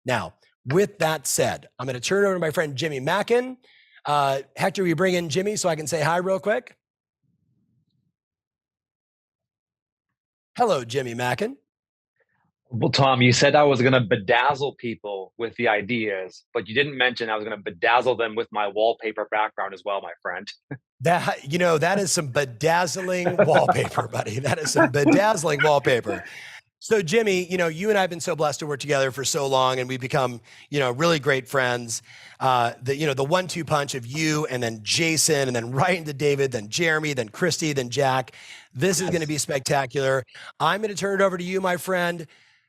Now, with that said, I'm going to turn it over to my friend Jimmy Mackin. Hector, will you bring in Jimmy so I can say hi real quick? Hello, Jimmy Mackin. Well, Tom, you said I was going to bedazzle people with the ideas, but you didn't mention I was going to bedazzle them with my wallpaper background as well, my friend. That is some bedazzling wallpaper, buddy. That is some bedazzling wallpaper. So, Jimmy, you and I have been so blessed to work together for so long, and we've become, really great friends. The 1-2 punch of you and then Jason, and then right into David, then Jeremy, then Christy, then Jack. This is going to be spectacular. I'm going to turn it over to you, my friend.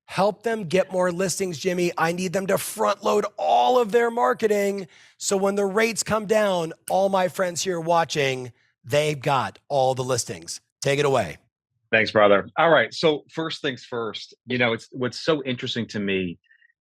Help them get more listings, Jimmy. I need them to front load all of their marketing. So when the rates come down, all my friends here watching, they've got all the listings. Take it away. Thanks, brother. All right. So first things first, it's what's so interesting to me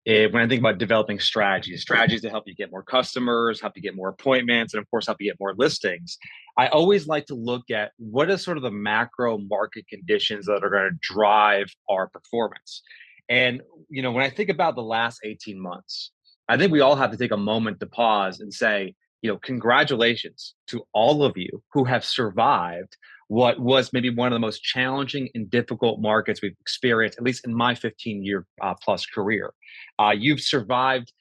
when I think about developing strategies to help you get more customers, help you get more appointments, and of course, help you get more listings. I always like to look at what is sort of the macro market conditions that are going to drive our performance. And, when I think about the last 18 months, I think we all have to take a moment to pause and say, congratulations to all of you who have survived what was maybe one of the most challenging and difficult markets we've experienced, at least in my 15-year plus career. You've survived,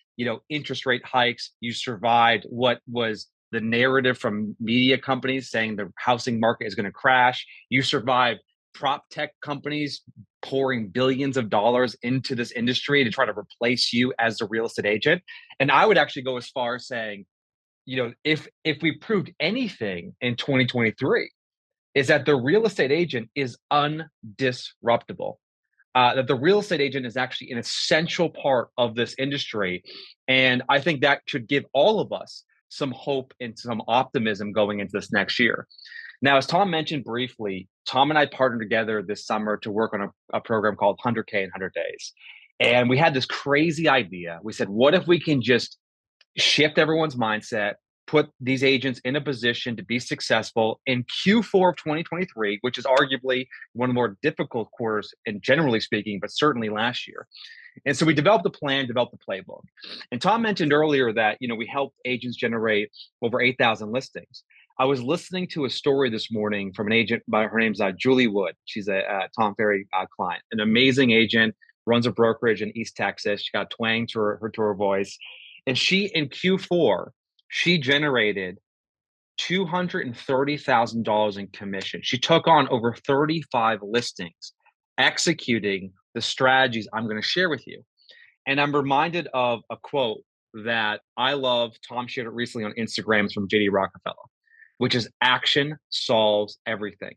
interest rate hikes. You survived what was the narrative from media companies saying the housing market is going to crash. You survived prop tech companies pouring billions of dollars into this industry to try to replace you as the real estate agent. And I would actually go as far as saying, if we proved anything in 2023, is that the real estate agent is undisruptible. That the real estate agent is actually an essential part of this industry. And I think that should give all of us some hope and some optimism going into this next year. Now, as Tom mentioned briefly, Tom and I partnered together this summer to work on a program called 100K in 100 Days. And we had this crazy idea. We said, what if we can just shift everyone's mindset, put these agents in a position to be successful in Q4 of 2023, which is arguably one of the more difficult quarters, and generally speaking, but certainly last year. And so we developed a plan, developed a playbook. And Tom mentioned earlier that, we helped agents generate over 8,000 listings. I was listening to a story this morning from an agent her name's Julie Wood. She's a Tom Ferry client, an amazing agent, runs a brokerage in East Texas. She got twang to her voice. And in Q4, she generated $230,000 in commission. She took on over 35 listings, executing the strategies I'm going to share with you. And I'm reminded of a quote that I love. Tom shared it recently on Instagram. It's from JD Rockefeller, which is action solves everything.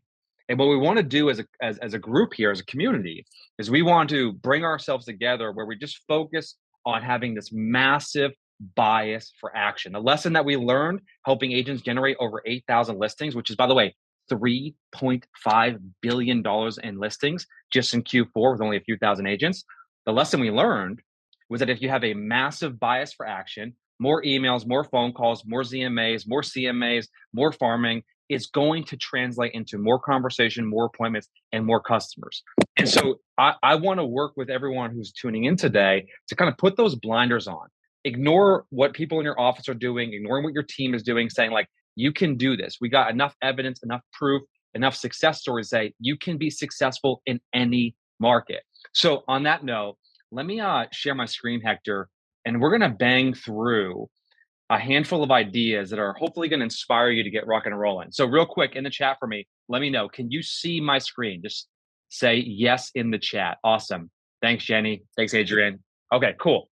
And what we want to do as a group here, as a community, is we want to bring ourselves together where we just focus on having this massive bias for action. The lesson that we learned helping agents generate over 8,000 listings, which is, by the way, $3.5 billion in listings just in Q4 with only a few thousand agents. The lesson we learned was that if you have a massive bias for action, more emails, more phone calls, more ZMAs, more CMAs, more farming, it's going to translate into more conversation, more appointments, and more customers. And so I want to work with everyone who's tuning in today to kind of put those blinders on. Ignore what people in your office are doing, ignoring what your team is doing, saying like, you can do this. We got enough evidence, enough proof, enough success stories to say you can be successful in any market. So on that note, let me share my screen, Hector, and we're going to bang through a handful of ideas that are hopefully going to inspire you to get rocking and rolling. So real quick in the chat for me, let me know, can you see my screen? Just say yes in the chat. Awesome. Thanks, Jenny. Thanks, Adrian. Okay, cool.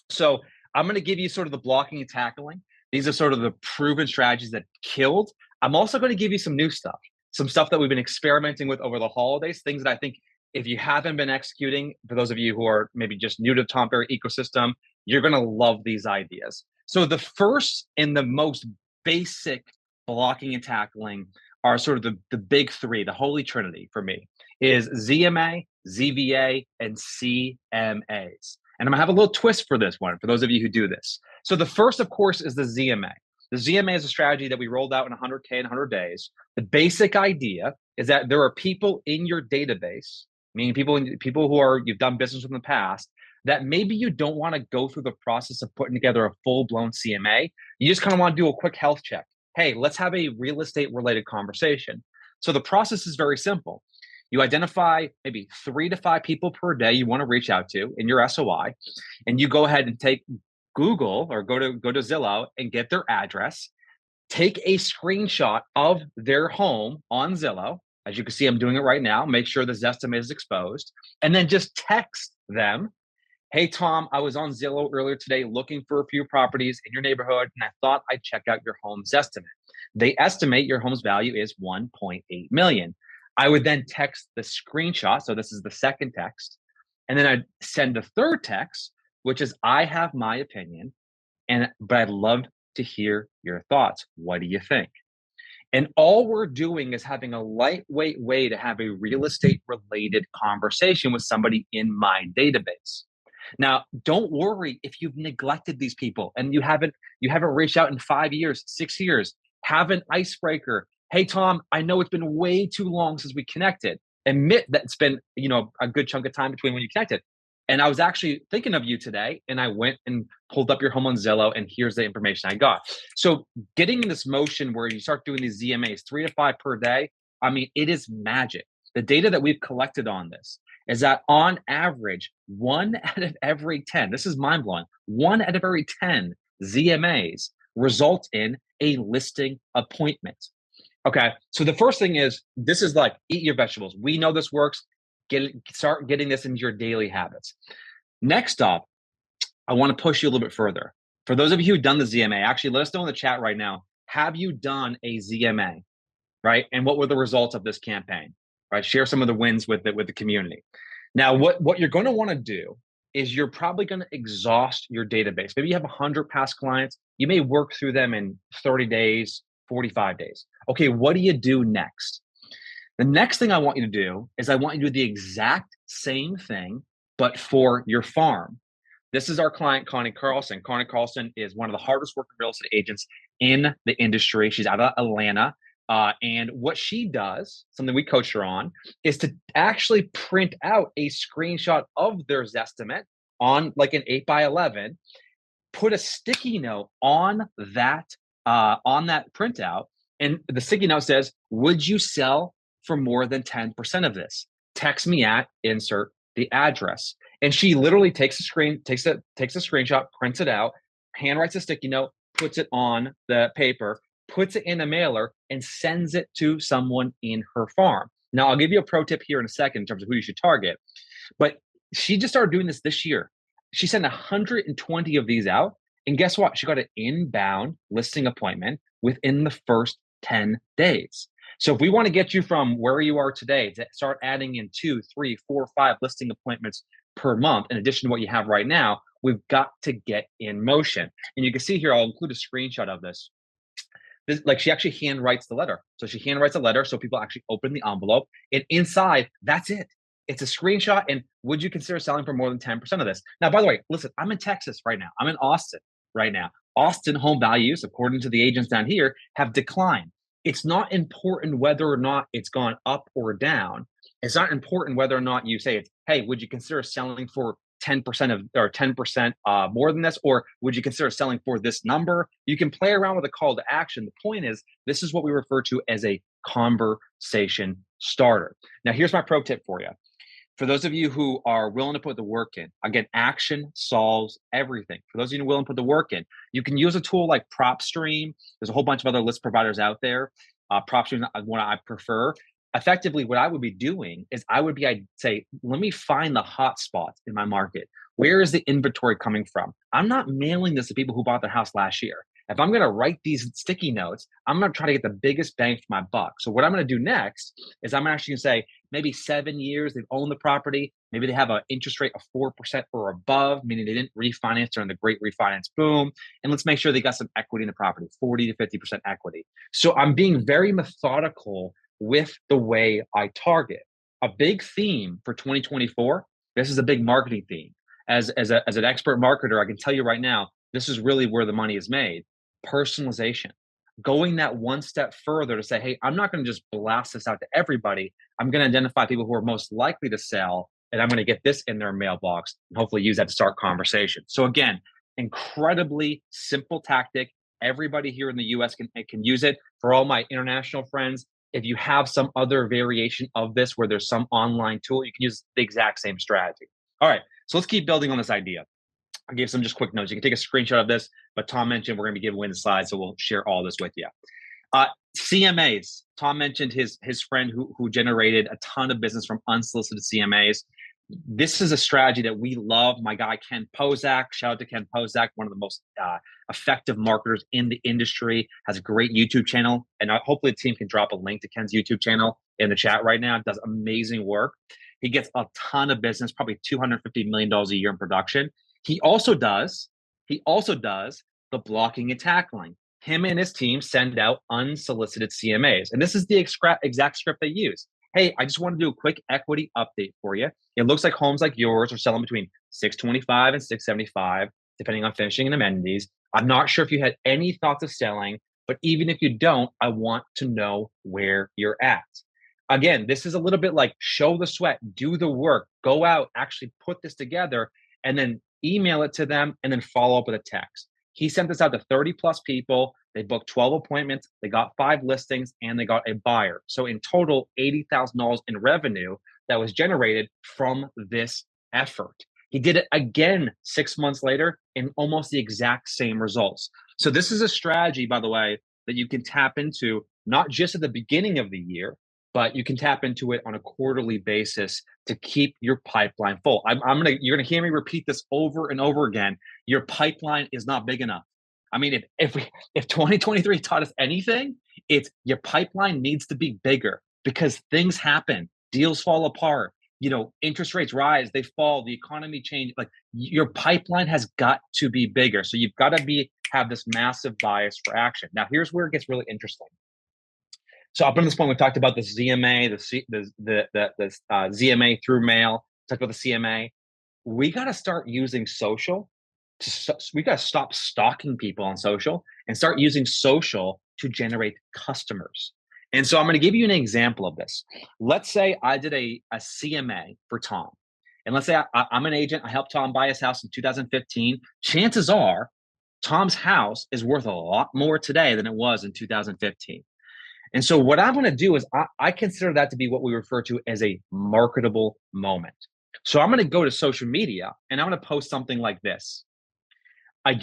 So I'm going to give you sort of the blocking and tackling. These are sort of the proven strategies that killed. I'm also going to give you some new stuff, some stuff that we've been experimenting with over the holidays, things that I think if you haven't been executing, for those of you who are maybe just new to the Tom Ferry ecosystem, you're going to love these ideas. So the first and the most basic blocking and tackling are sort of the big three, the holy trinity for me, is ZMA, ZVA, and CMAs. And I'm gonna have a little twist for this one, for those of you who do this. So the first, of course, is the ZMA. The ZMA is a strategy that we rolled out in 100K in 100 days. The basic idea is that there are people in your database, meaning people who you've done business with in the past, that maybe you don't want to go through the process of putting together a full-blown CMA. You just kind of want to do a quick health check. Hey, let's have a real estate related conversation. So the process is very simple. You identify maybe 3 to 5 people per day you want to reach out to in your SOI, and you go ahead and take Google or go to Zillow and get their address. Take a screenshot of their home on Zillow. As you can see, I'm doing it right now. Make sure the Zestimate is exposed, and then just text them. Hey, Tom, I was on Zillow earlier today looking for a few properties in your neighborhood, and I thought I'd check out your home's estimate. They estimate your home's value is 1.8 million. I would then text the screenshot. So this is the second text. And then I'd send the third text, which is, I have my opinion, but I'd love to hear your thoughts. What do you think? And all we're doing is having a lightweight way to have a real estate related conversation with somebody in my database. Now, don't worry if you've neglected these people and you haven't reached out in 5 years, 6 years. Have an icebreaker. Hey, Tom, I know it's been way too long since we connected. Admit that it's been, a good chunk of time between when you connected. And I was actually thinking of you today, and I went and pulled up your home on Zillow, and here's the information I got. So getting in this motion where you start doing these ZMAs 3 to 5 per day, I mean, it is magic. The data that we've collected on this is that on average, 1 out of every 10, this is mind blowing, 1 out of every 10 ZMAs result in a listing appointment. Okay, so the first thing is, this is like, eat your vegetables. We know this works. Start getting this into your daily habits. Next up, I want to push you a little bit further. For those of you who've done the ZMA, actually let us know in the chat right now, have you done a ZMA, right? And what were the results of this campaign, right? Share some of the wins with the community. Now, what you're going to want to do is you're probably going to exhaust your database. Maybe you have 100 past clients. You may work through them in 30 days, 45 days. Okay, what do you do next? The next thing I want you to do is I want you to do the exact same thing, but for your farm. This is our client, Connie Carlson. Connie Carlson is one of the hardest working real estate agents in the industry. She's out of Atlanta. And what she does, something we coach her on, is to actually print out a screenshot of their Zestimate on like an 8x11, put a sticky note on that printout, and the sticky note says, "Would you sell for more than 10% of this? Text me at insert the address." And she literally takes a screenshot, prints it out, handwrites a sticky note, puts it on the paper, puts it in a mailer, and sends it to someone in her farm. Now, I'll give you a pro tip here in a second in terms of who you should target. But she just started doing this year. She sent 120 of these out. And guess what? She got an inbound listing appointment within the first 10 days. So if we want to get you from where you are today to start adding in 2, 3, 4, 5 listing appointments per month, in addition to what you have right now, we've got to get in motion. And you can see here, I'll include a screenshot of this. Like, she actually handwrites the letter. So she handwrites a letter so people actually open the envelope. And inside, that's it. It's a screenshot. And would you consider selling for more than 10% of this? Now, by the way, listen, I'm in Texas right now. I'm in Austin right now. Austin home values, according to the agents down here, have declined. It's not important whether or not it's gone up or down. It's not important whether or not you say, hey, would you consider selling for 10% more than this, or would you consider selling for this number? You can play around with a call to action. The point is, this is what we refer to as a conversation starter. Now, here's my pro tip for you. For those of you who are willing to put the work in, again, action solves everything. For those of you who are willing to put the work in, you can use a tool like PropStream. There's a whole bunch of other list providers out there. PropStream is one I prefer. Effectively, what I would be doing is I'd say, let me find the hot spots in my market. Where is the inventory coming from? I'm not mailing this to people who bought their house last year. If I'm going to write these sticky notes, I'm going to try to get the biggest bang for my buck. So what I'm going to do next is I'm actually going to say, maybe 7 years they've owned the property. Maybe they have an interest rate of 4% or above, meaning they didn't refinance during the great refinance boom. And let's make sure they got some equity in the property, 40 to 50% equity. So I'm being very methodical with the way I target. A big theme for 2024, this is a big marketing theme. As an expert marketer, I can tell you right now, this is really where the money is made. Personalization. Going that one step further to say, hey, I'm not going to just blast this out to everybody. I'm going to identify people who are most likely to sell and I'm going to get this in their mailbox and hopefully use that to start conversation. So again, incredibly simple tactic. Everybody here in the US can use it. For all my international friends, if you have some other variation of this where there's some online tool, you can use the exact same strategy. All right, so let's keep building on this idea. I gave some just quick notes. You can take a screenshot of this, but Tom mentioned we're going to be giving away the slides, so we'll share all this with you. CMAs. Tom mentioned his friend who generated a ton of business from unsolicited CMAs. This is a strategy that we love. My guy Ken Pozak, shout out to Ken Pozak, one of the most effective marketers in the industry, has a great YouTube channel, and hopefully the team can drop a link to Ken's YouTube channel in the chat right now. It does amazing work. He gets a ton of business, probably $250 million a year in production. He also does the blocking and tackling. Him and his team send out unsolicited CMAs. And this is the exact script they use. Hey, I just want to do a quick equity update for you. It looks like homes like yours are selling between 625 and 675, depending on finishing and amenities. I'm not sure if you had any thoughts of selling, but even if you don't, I want to know where you're at. Again, this is a little bit like show the sweat, do the work, go out, actually put this together, and then email it to them, and then follow up with a text. He sent this out to 30 plus people. They booked 12 appointments. They got 5 listings and they got a buyer. So in total, $80,000 in revenue that was generated from this effort. He did it again 6 months later in almost the exact same results. So this is a strategy, by the way, that you can tap into not just at the beginning of the year, but you can tap into it on a quarterly basis to keep your pipeline full. You're gonna hear me repeat this over and over again. Your pipeline is not big enough. I mean, if 2023 taught us anything, it's your pipeline needs to be bigger because things happen, deals fall apart, interest rates rise, they fall, the economy changes. Like your pipeline has got to be bigger. So you've got to have this massive bias for action. Now, here's where it gets really interesting. So up until this point, we've talked about the ZMA, the ZMA through mail. Talked about the CMA. We got to start using social. We got to stop stalking people on social and start using social to generate customers. And so I'm going to give you an example of this. Let's say I did a CMA for Tom. And let's say I'm an agent. I helped Tom buy his house in 2015. Chances are Tom's house is worth a lot more today than it was in 2015. And so what I'm going to do is I consider that to be what we refer to as a marketable moment. So I'm going to go to social media and I'm going to post something like this. I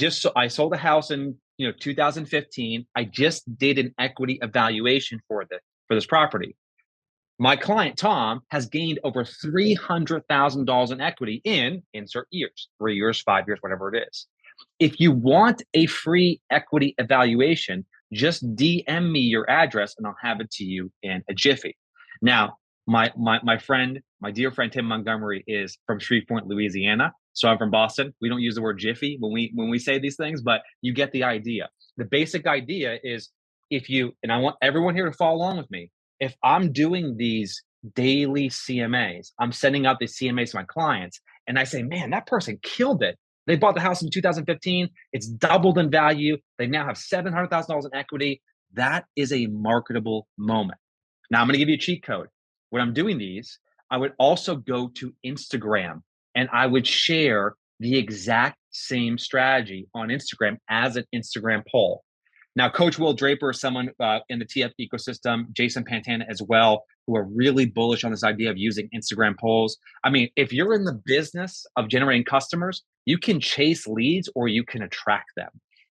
sold a house in 2015. I just did an equity evaluation for this property. My client Tom has gained over $300,000 in equity in insert years, 3 years, 5 years, whatever it is. If you want a free equity evaluation, just DM me your address and I'll have it to you in a jiffy. Now, my dear friend Tim Montgomery is from Shreveport, Louisiana. So I'm from Boston. We don't use the word jiffy when we say these things, but you get the idea. The basic idea is and I want everyone here to follow along with me. If I'm doing these daily CMAs, I'm sending out these CMAs to my clients and I say, man, that person killed it. They bought the house in 2015. It's doubled in value. They now have $700,000 in equity. That is a marketable moment. Now I'm going to give you a cheat code. When I'm doing these, I would also go to Instagram and I would share the exact same strategy on Instagram as an Instagram poll. Now, Coach Will Draper is someone in the TF ecosystem, Jason Pantana as well, who are really bullish on this idea of using Instagram polls. I mean, if you're in the business of generating customers, you can chase leads or you can attract them.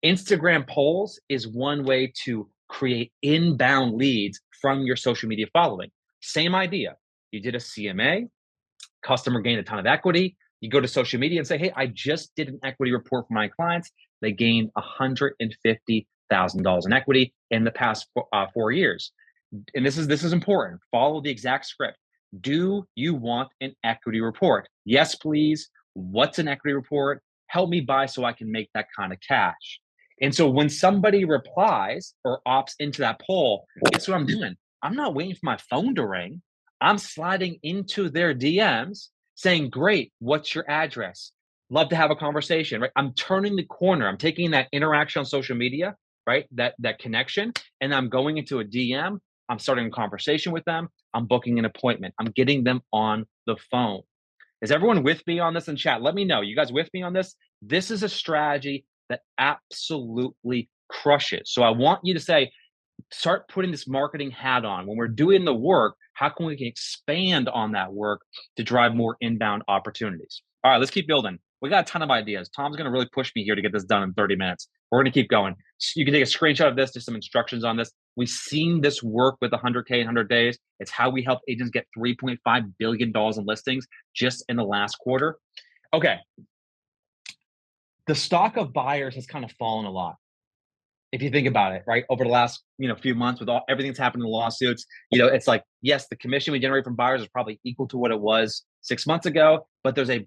Instagram polls is one way to create inbound leads from your social media following. Same idea. You did a CMA, customer gained a ton of equity. You go to social media and say, hey, I just did an equity report for my clients. They gained $150,000 in equity in the past 4 years. And this is important. Follow the exact script. Do you want an equity report? Yes, please. What's an equity report? Help me buy so I can make that kind of cash. And so when somebody replies or opts into that poll, guess what I'm doing? I'm not waiting for my phone to ring. I'm sliding into their DMs saying, great, what's your address? Love to have a conversation, right? I'm turning the corner. I'm taking that interaction on social media, right? That connection, and I'm going into a DM. I'm starting a conversation with them. I'm booking an appointment. I'm getting them on the phone. Is everyone with me on this in chat? Let me know. You guys with me on this? This is a strategy that absolutely crushes. So I want you to say, start putting this marketing hat on. When we're doing the work, how can we expand on that work to drive more inbound opportunities? All right, let's keep building. We got a ton of ideas. Tom's going to really push me here to get this done in 30 minutes. We're going to keep going. You can take a screenshot of this, just some instructions on this. We've seen this work with 100K in 100 days. It's how we help agents get $3.5 billion in listings just in the last quarter. Okay. The stock of buyers has kind of fallen a lot. If you think about it, right, over the last few months with everything that's happened in the lawsuits, it's like, yes, the commission we generate from buyers is probably equal to what it was 6 months ago, but there's a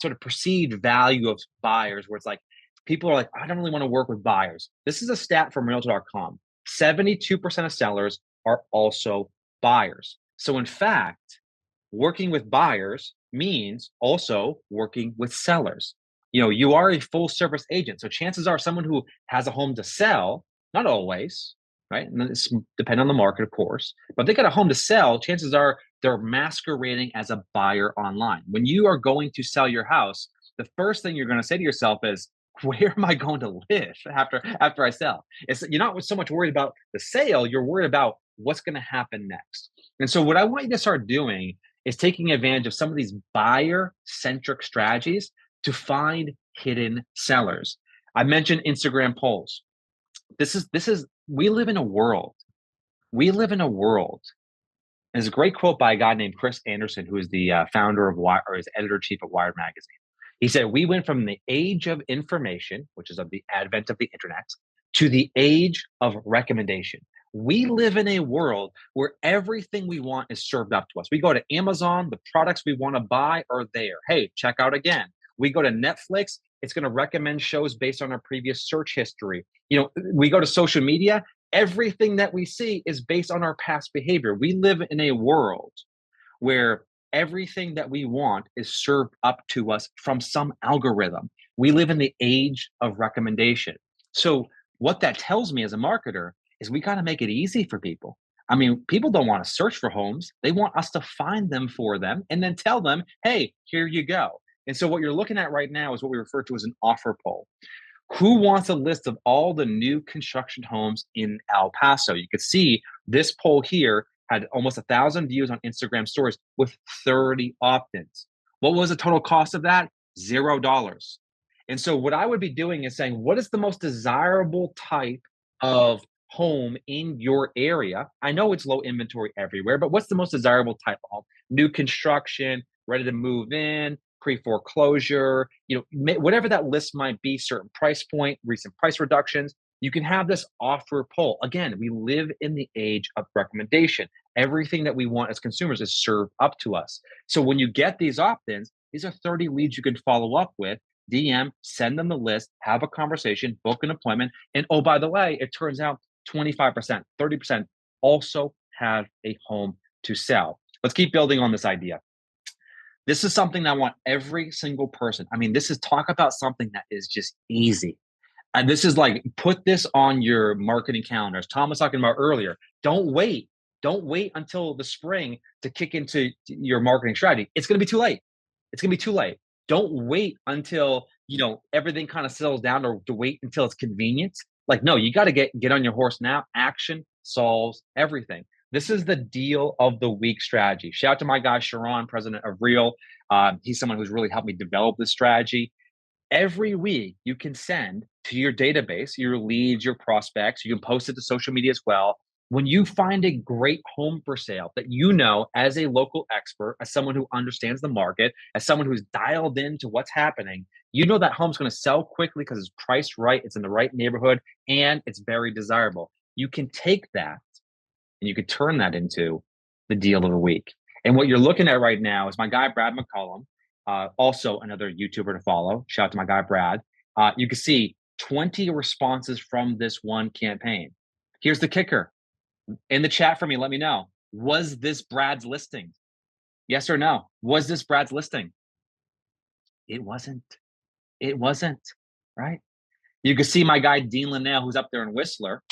sort of perceived value of buyers where it's like people are like, I don't really want to work with buyers. This is a stat from Realtor.com. 72% of sellers are also buyers. So in fact, working with buyers means also working with sellers. You are a full service agent. So chances are someone who has a home to sell, not always, right? And it's depending on the market, of course, but if they got a home to sell, chances are they're masquerading as a buyer online. When you are going to sell your house, the first thing you're going to say to yourself is, where am I going to live after I sell? You're not so much worried about the sale, you're worried about what's going to happen next. And so what I want you to start doing is taking advantage of some of these buyer-centric strategies to find hidden sellers. I mentioned Instagram polls. We live in a world. There's a great quote by a guy named Chris Anderson, who is the founder of Wired, or is editor-in-chief of Wired magazine. He said, we went from the age of information, which is of the advent of the internet, to the age of recommendation. We live in a world where everything we want is served up to us. We go to Amazon, the products we want to buy are there. Hey, check out again. We go to Netflix, it's going to recommend shows based on our previous search history. We go to social media, everything that we see is based on our past behavior. We live in a world where everything that we want is served up to us from some algorithm. We live in the age of recommendation. So what that tells me as a marketer is we got to make it easy for people. I mean, people don't want to search for homes. They want us to find them for them and then tell them, hey, here you go. And so what you're looking at right now is what we refer to as an offer poll. Who wants a list of all the new construction homes in El Paso? You could see this poll here had almost 1,000 views on Instagram stories with 30 opt-ins. What was the total cost of that? $0. And so what I would be doing is saying, what is the most desirable type of home in your area? I know it's low inventory everywhere, but what's the most desirable type of home? New construction, ready to move in, pre-foreclosure, whatever that list might be, certain price point, recent price reductions. You can have this offer poll. Again, we live in the age of recommendation. Everything that we want as consumers is served up to us. So when you get these opt-ins, these are 30 leads you can follow up with, DM, send them the list, have a conversation, book an appointment. And oh, by the way, it turns out 25%, 30% also have a home to sell. Let's keep building on this idea. This is something that I want every single person. I mean, this is talk about something that is just easy. And this is like, put this on your marketing calendar. As Tom was talking about earlier, don't wait. Don't wait until the spring to kick into your marketing strategy. It's going to be too late. It's going to be too late. Don't wait until, everything kind of settles down, or to wait until it's convenient. Like, no, you got to get on your horse now. Action solves everything. This is the deal of the week strategy. Shout out to my guy, Sharon, president of Real. He's someone who's really helped me develop this strategy. Every week, you can send to your database, your leads, your prospects. You can post it to social media as well. When you find a great home for sale that as a local expert, as someone who understands the market, as someone who's dialed into what's happening, that home's going to sell quickly because it's priced right, it's in the right neighborhood, and it's very desirable. You can take that and you could turn that into the deal of the week. And what you're looking at right now is my guy, Brad McCollum, also another YouTuber to follow. Shout out to my guy, Brad. You can see 20 responses from this one campaign. Here's the kicker. In the chat for me, let me know. Was this Brad's listing? Yes or no? Was this Brad's listing? It wasn't. It wasn't, right? You can see my guy, Dean Linnell, who's up there in Whistler.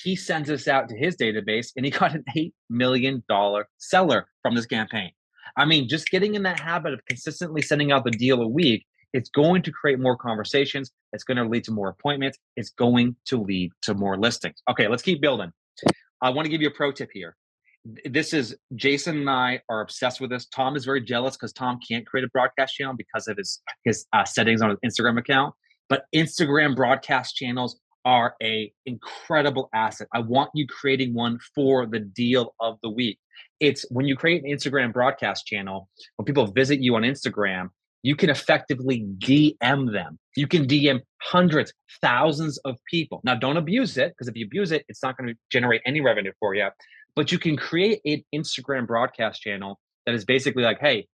He sends this out to his database, and he got an $8 million seller from this campaign. I mean, just getting in that habit of consistently sending out the deal a week, it's going to create more conversations. It's going to lead to more appointments. It's going to lead to more listings. Okay, let's keep building. I want to give you a pro tip here. This is Jason and I are obsessed with this. Tom is very jealous because Tom can't create a broadcast channel because of his settings on his Instagram account. But Instagram broadcast channels are a incredible asset. I want you creating one for the deal of the week. It's when you create an Instagram broadcast channel, when people visit you on Instagram, you can effectively DM them. You can DM hundreds, thousands of people. Now, don't abuse it, because if you abuse it, it's not going to generate any revenue for you. But you can create an Instagram broadcast channel that is basically like, hey,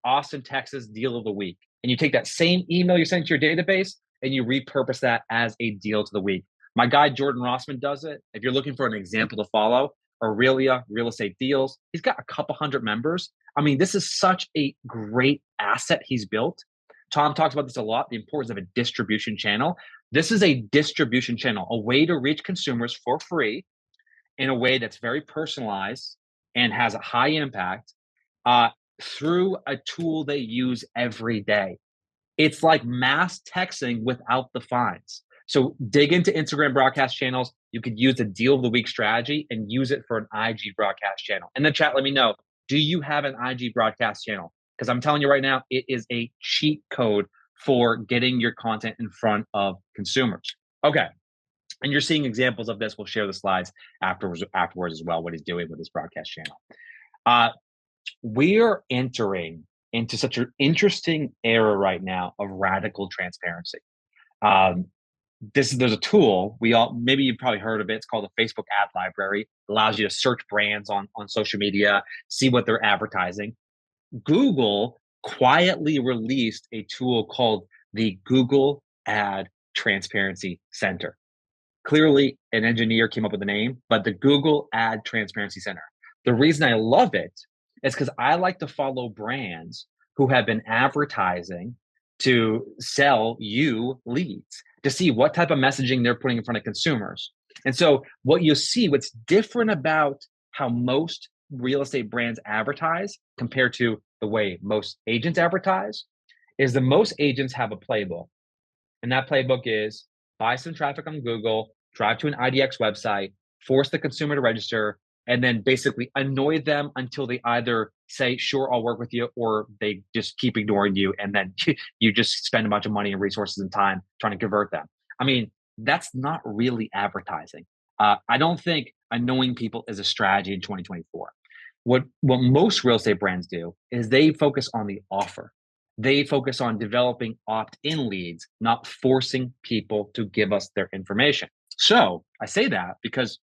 Austin, Texas, deal of the week. And you take that same email you sent to your database and you repurpose that as a deal to the week. My guy, Jordan Rossman, does it. If you're looking for an example to follow, Aurelia Real Estate Deals, he's got a couple hundred members. I mean, this is such a great asset he's built. Tom talks about this a lot, the importance of a distribution channel. This is a distribution channel, a way to reach consumers for free in a way that's very personalized and has a high impact through a tool they use every day. It's like mass texting without the fines. So dig into Instagram broadcast channels. You could use the deal of the week strategy and use it for an IG broadcast channel. In the chat, let me know, do you have an IG broadcast channel? Because I'm telling you right now, it is a cheat code for getting your content in front of consumers. Okay. And you're seeing examples of this. We'll share the slides afterwards as well, what he's doing with his broadcast channel. We're entering into such an interesting era right now of radical transparency. There's a tool maybe you've probably heard of it. It's called the Facebook ad library. It allows you to search brands on social media, see what they're advertising. Google quietly released a tool called the Google Ad Transparency Center. Clearly, an engineer came up with the name, but the Google Ad Transparency Center. The reason I love it is because I like to follow brands who have been advertising to sell you leads, to see what type of messaging they're putting in front of consumers. And so what you see, what's different about how most real estate brands advertise compared to the way most agents advertise is that most agents have a playbook. And that playbook is buy some traffic on Google, drive to an IDX website, force the consumer to register, and then basically annoy them until they either say, sure, I'll work with you, or they just keep ignoring you. And then you just spend a bunch of money and resources and time trying to convert them. I mean, that's not really advertising. I don't think annoying people is a strategy in 2024. What most real estate brands do is they focus on the offer. They focus on developing opt-in leads, not forcing people to give us their information. So I say that because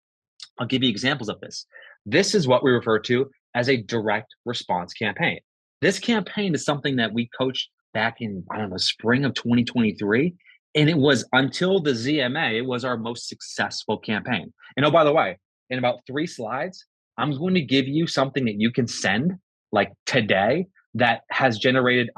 I'll give you examples of this. This is what we refer to as a direct response campaign. This campaign is something that we coached back in, spring of 2023. And it was until the ZMA, it was our most successful campaign. And oh, by the way, in about 3 slides, I'm going to give you something that you can send like today that has generated,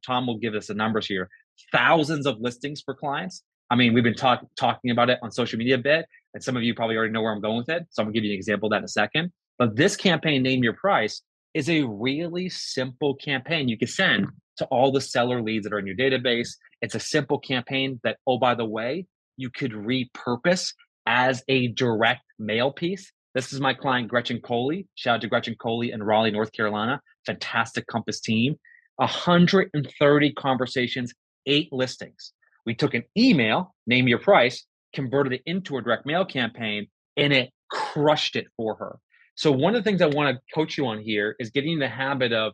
Tom will give us the numbers here, thousands of listings for clients. I mean, we've been talking about it on social media a bit, and some of you probably already know where I'm going with it. So I'm gonna give you an example of that in a second. But this campaign, Name Your Price, is a really simple campaign you can send to all the seller leads that are in your database. It's a simple campaign that, oh, by the way, you could repurpose as a direct mail piece. This is my client, Gretchen Coley. Shout out to Gretchen Coley in Raleigh, North Carolina. Fantastic Compass team. 130 conversations, 8 listings. We took an email, Name Your Price, converted it into a direct mail campaign, and it crushed it for her. So one of the things I want to coach you on here is getting in the habit of,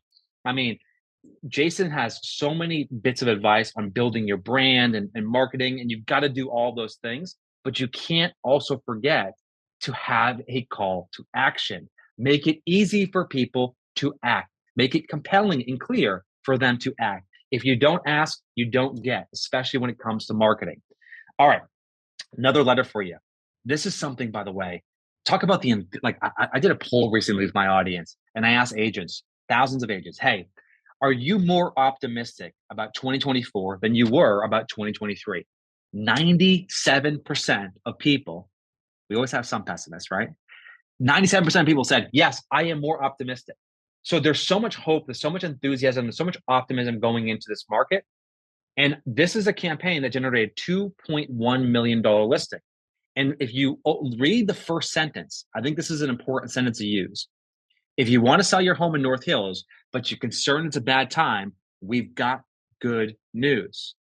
Jason has so many bits of advice on building your brand and marketing, and you've got to do all those things, but you can't also forget to have a call to action. Make it easy for people to act. Make it compelling and clear for them to act. If you don't ask, you don't get, especially when it comes to marketing. All right, another letter for you. This is something, by the way, talk about I did a poll recently with my audience, and I asked agents, thousands of agents, hey, are you more optimistic about 2024 than you were about 2023? 97% of people, we always have some pessimists, right? 97% of people said, yes, I am more optimistic. So there's so much hope, there's so much enthusiasm, there's so much optimism going into this market. And this is a campaign that generated $2.1 million listing. And if you read the first sentence, I think this is an important sentence to use. If you want to sell your home in North Hills, but you're concerned it's a bad time, we've got good news.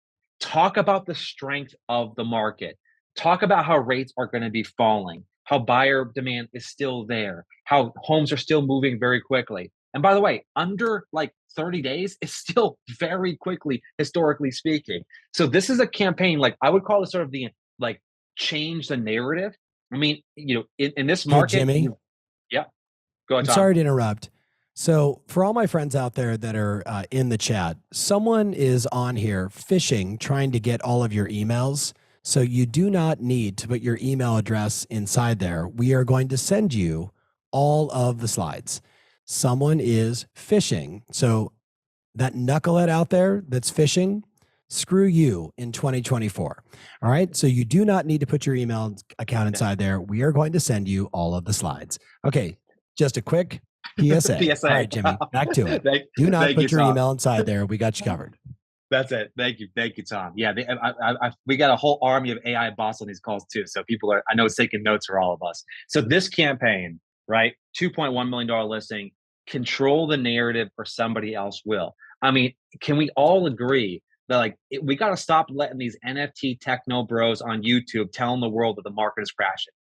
Talk about the strength of the market. Talk about how rates are going to be falling, how buyer demand is still there, how homes are still moving very quickly. And by the way, under like 30 days is still very quickly, historically speaking. So this is a campaign, like I would call it sort of the like change the narrative. I mean, in this Hey, market, Jimmy. yeah, go ahead, I'm Tom. sorry to interrupt. So, for all my friends out there that are in the chat, someone is on here phishing, trying to get all of your emails. So, you do not need to put your email address inside there. We are going to send you all of the slides. Someone is phishing. So, that knucklehead out there that's phishing, screw you in 2024. All right. So, you do not need to put your email account inside there. We are going to send you all of the slides. Okay. Just a quick PSA. PSA. All right, Jimmy, back to it. Do not Thank you, put your Tom. email inside there. We got you covered. That's it. Thank you, Tom. Yeah, we got a whole army of AI bots on these calls too. So people are, I know, it's taking notes for all of us. So this campaign, right, $2.1 million listing, control the narrative or somebody else will. I mean, can we all agree that we got to stop letting these NFT techno bros on YouTube telling the world that the market is crashing?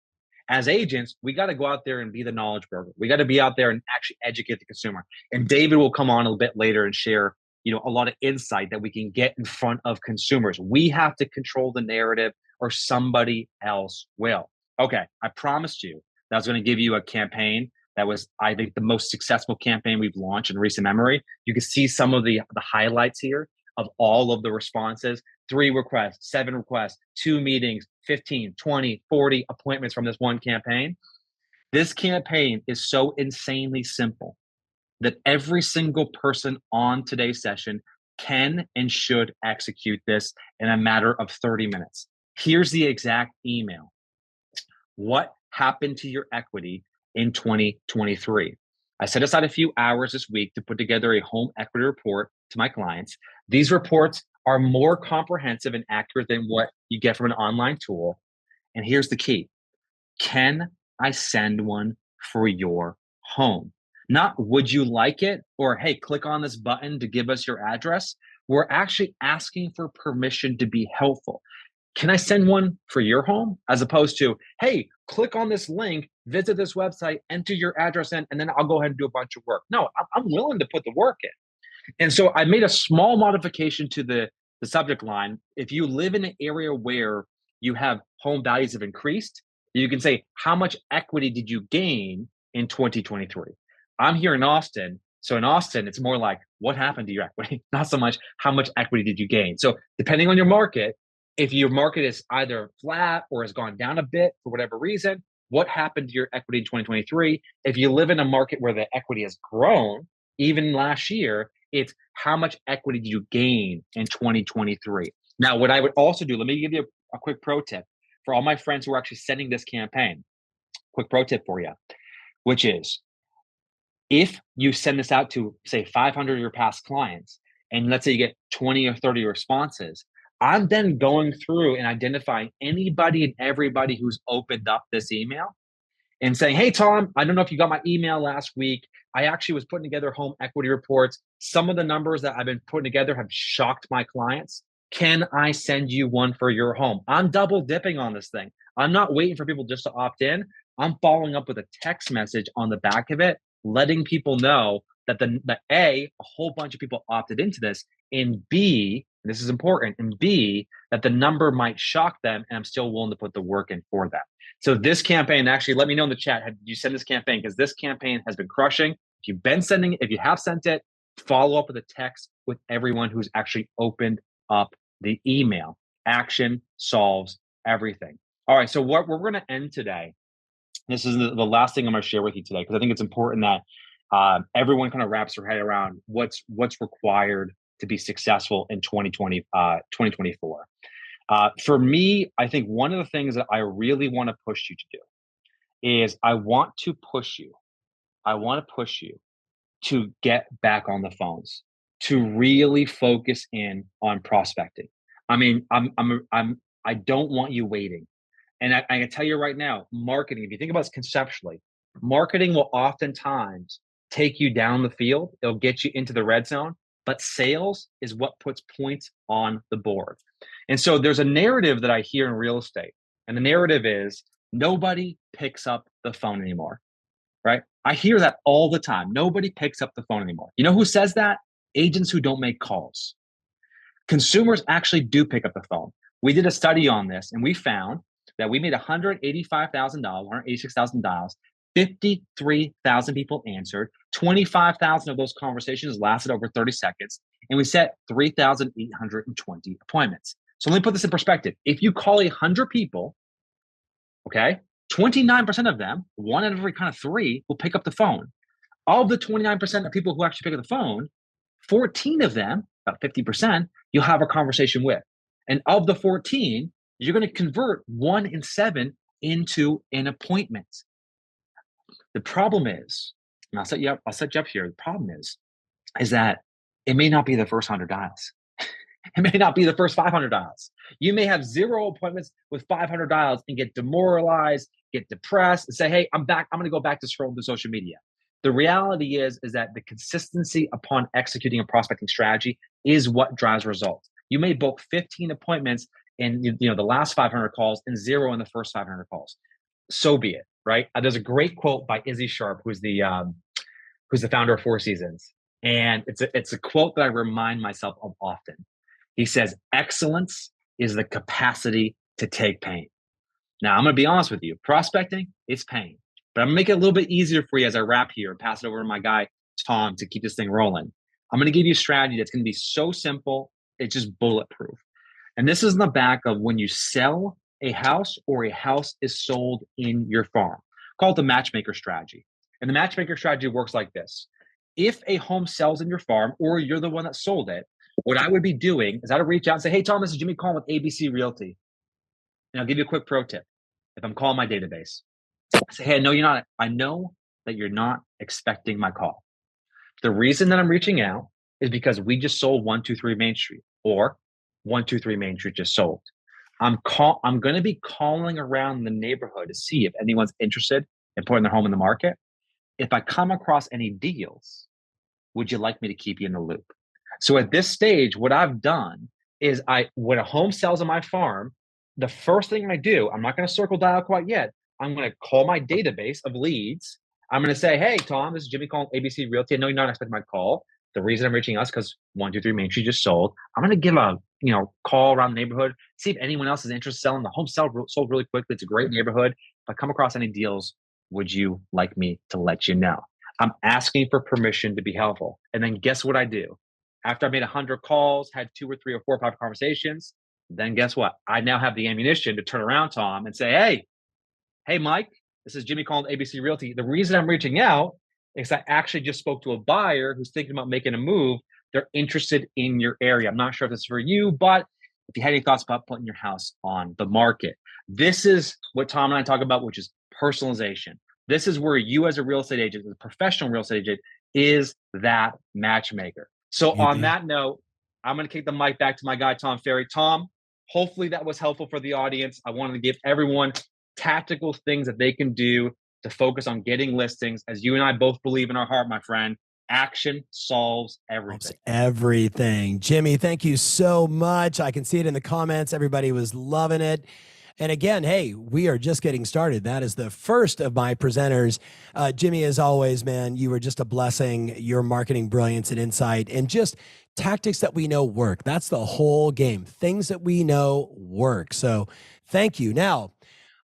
As agents, we got to go out there and be the knowledge broker. We got to be out there and actually educate the consumer. And David will come on a little bit later and share, a lot of insight that we can get in front of consumers. We have to control the narrative or somebody else will. Okay, I promised you that I was going to give you a campaign that was, I think, the most successful campaign we've launched in recent memory. You can see some of the highlights here of all of the responses. 3 requests, 7 requests, 2 meetings, 15, 20, 40 appointments from this one campaign. This campaign is so insanely simple that every single person on today's session can and should execute this in a matter of 30 minutes. Here's the exact email. What happened to your equity in 2023? I set aside a few hours this week to put together a home equity report to my clients. These reports are more comprehensive and accurate than what you get from an online tool. And here's the key. Can I send one for your home? Not would you like it, or hey, click on this button to give us your address. We're actually asking for permission to be helpful. Can I send one for your home? As opposed to, hey, click on this link, visit this website, enter your address in, and then I'll go ahead and do a bunch of work. No, I'm willing to put the work in. And so I made a small modification to the subject line. If you live in an area where you have home values have increased, you can say, how much equity did you gain in 2023? I'm here in Austin. So in Austin, it's more like, what happened to your equity? Not so much, how much equity did you gain? So depending on your market, if your market is either flat or has gone down a bit for whatever reason, what happened to your equity in 2023? If you live in a market where the equity has grown, even last year, it's how much equity did you gain in 2023? Now, what I would also do, let me give you a quick pro tip for all my friends who are actually sending this campaign. Quick pro tip for you, which is if you send this out to, say, 500 of your past clients, and let's say you get 20 or 30 responses, I'm then going through and identifying anybody and everybody who's opened up this email and saying, hey, Tom, I don't know if you got my email last week. I actually was putting together home equity reports. Some of the numbers that I've been putting together have shocked my clients. Can I send you one for your home? I'm double dipping on this thing. I'm not waiting for people just to opt in. I'm following up with a text message on the back of it, letting people know that a whole bunch of people opted into this, and B, and this is important, and B, that the number might shock them, and I'm still willing to put the work in for them. So this campaign, actually, let me know in the chat, did you send this campaign? Because this campaign has been crushing. If you have sent it, follow up with a text with everyone who's actually opened up the email. Action solves everything. All right, so what we're going to end today, this is the last thing I'm going to share with you today, because I think it's important that everyone kind of wraps their head around what's required to be successful in 2024. For me, I think one of the things that I really want to push you to do is I want to push you to get back on the phones, to really focus in on prospecting. I mean, I don't want you waiting. And I can tell you right now, marketing, if you think about it conceptually, marketing will oftentimes take you down the field. It'll get you into the red zone, but sales is what puts points on the board. And so there's a narrative that I hear in real estate. And the narrative is nobody picks up the phone anymore, right? I hear that all the time. Nobody picks up the phone anymore. You know who says that? Agents who don't make calls. Consumers actually do pick up the phone. We did a study on this and we found that we made $185,000, $186,000. 53,000 people answered. 25,000 of those conversations lasted over 30 seconds. And we set 3,820 appointments. So let me put this in perspective. If you call 100 people, okay, 29% of them, one out of every kind of three, will pick up the phone. Of the 29% of people who actually pick up the phone, 14 of them, about 50%, you'll have a conversation with. And of the 14, you're going to convert 1 in 7 into an appointment. The problem is, and I'll set you up here. The problem is that it may not be the first 100 dials. It may not be the first 500 dials. You may have 0 appointments with 500 dials and get demoralized, get depressed, and say, hey, I'm back. I'm going to go back to scrolling through social media. The reality is that the consistency upon executing a prospecting strategy is what drives results. You may book 15 appointments in the last 500 calls and 0 in the first 500 calls. So be it, right? There's a great quote by Izzy Sharp, who's the founder of Four Seasons, and it's a quote that I remind myself of often. He says, "Excellence is the capacity to take pain." Now, I'm going to be honest with you. Prospecting, it's pain. But I'm going to make it a little bit easier for you as I wrap here and pass it over to my guy, Tom, to keep this thing rolling. I'm going to give you a strategy that's going to be so simple, it's just bulletproof. And this is in the back of when you sell a house or a house is sold in your farm. Call it the matchmaker strategy. And the matchmaker strategy works like this. If a home sells in your farm or you're the one that sold it, what I would be doing is I would reach out and say, hey, Tom, this is Jimmy calling with ABC Realty. And I'll give you a quick pro tip. If I'm calling my database, I say, hey, I know that you're not expecting my call. The reason that I'm reaching out is because we just sold 123 Main Street, or 123 Main Street just sold. I'm going to be calling around the neighborhood to see if anyone's interested in putting their home in the market. If I come across any deals, would you like me to keep you in the loop? So at this stage, what I've done is when a home sells on my farm, the first thing I do, I'm not going to circle dial quite yet. I'm going to call my database of leads. I'm going to say, hey, Tom, this is Jimmy calling ABC Realty. I know you're not expecting my call. The reason I'm reaching out is because 123 Main Street just sold. I'm going to give a call around the neighborhood, see if anyone else is interested in selling. The home sold really quickly. It's a great neighborhood. If I come across any deals, would you like me to let you know? I'm asking for permission to be helpful. And then guess what I do? After I made 100 calls, had 2 or 3 or 4 or 5 conversations, then guess what? I now have the ammunition to turn around, Tom, and say, hey, Mike, this is Jimmy calling ABC Realty. The reason I'm reaching out is I actually just spoke to a buyer who's thinking about making a move. They're interested in your area. I'm not sure if this is for you, but if you had any thoughts about putting your house on the market, this is what Tom and I talk about, which is personalization. This is where you as a real estate agent, as a professional real estate agent, is that matchmaker. So on that note, I'm going to kick the mic back to my guy, Tom Ferry. Tom, hopefully that was helpful for the audience. I wanted to give everyone tactical things that they can do to focus on getting listings. As you and I both believe in our heart, my friend, action solves everything. Everything. Jimmy, thank you so much. I can see it in the comments. Everybody was loving it. And again, hey, we are just getting started. That is the first of my presenters. Jimmy, as always, man, you were just a blessing. Your marketing brilliance and insight and just tactics that we know work. That's the whole game. Things that we know work. So thank you. Now,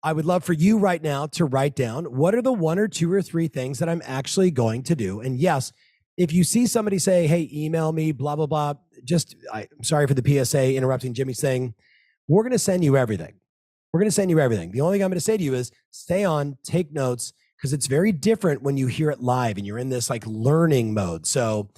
I would love for you right now to write down what are the 1 or 2 or 3 things that I'm actually going to do. And yes, if you see somebody say, hey, email me, blah, blah, blah, I'm sorry for the PSA interrupting Jimmy saying, we're going to send you everything. We're going to send you everything. The only thing I'm going to say to you is stay on, take notes, because it's very different when you hear it live and you're in this like learning mode. So